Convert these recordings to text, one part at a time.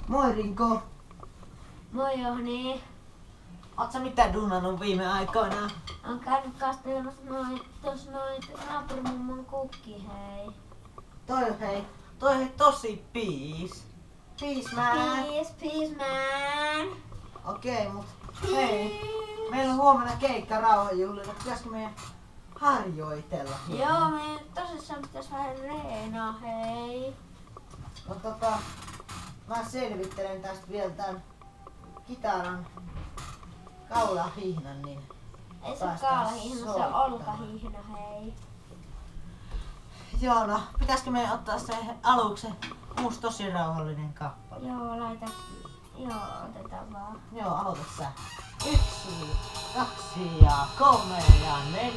Moi Rinko. Moi Johni. Oot sä mitään duunannut viime aikoina? On käynyt kastelemassa noit naapurimummon kukki, hei. Toi hei tosi peace. Peace man. Peace man. Okei, mut hei. Meillä on huomenna keikka rauhanjuhlilla. Pitäisikö meidän harjoitella? Joo, meidän tosissaan pitäis vähän reenaa, hei. No mä selvittelen tästä vielä tän kitaran kaulahihnan, niin Ei se kaulahihna, se on olkahihna, hei. Joo, no pitäisikö meidän ottaa se aluksi uusi tosi rauhallinen kappale? Joo, otetaan vaan. Joo, aloita sä. 1, 2 ja 3 ja 4.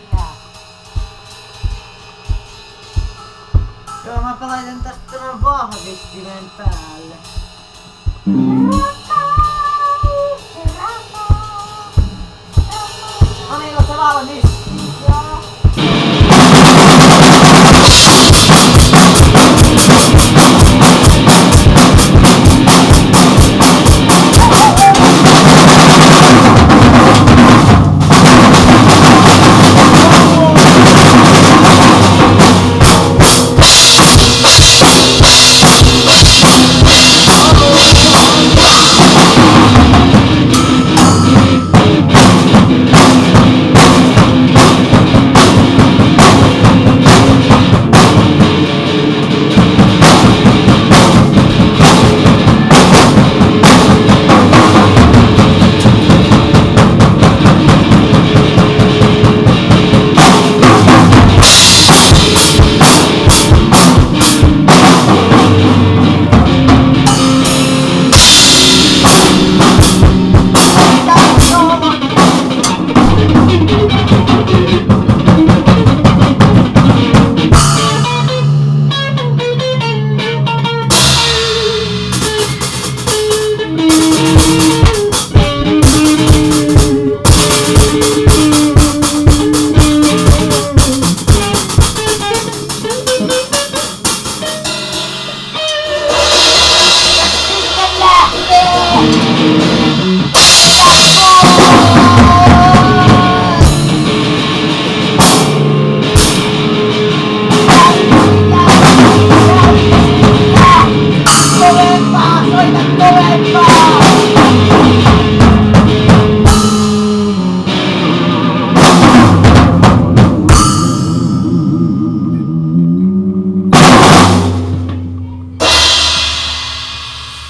Joo, mä laitan tästä tämän vahvistimen päälle. No niin, on se valmis? Joo.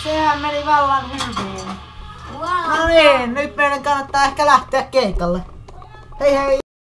Sehän meni vallan hyvin. Wow. No niin, nyt meidän kannattaa ehkä lähteä keikalle. Hei hei!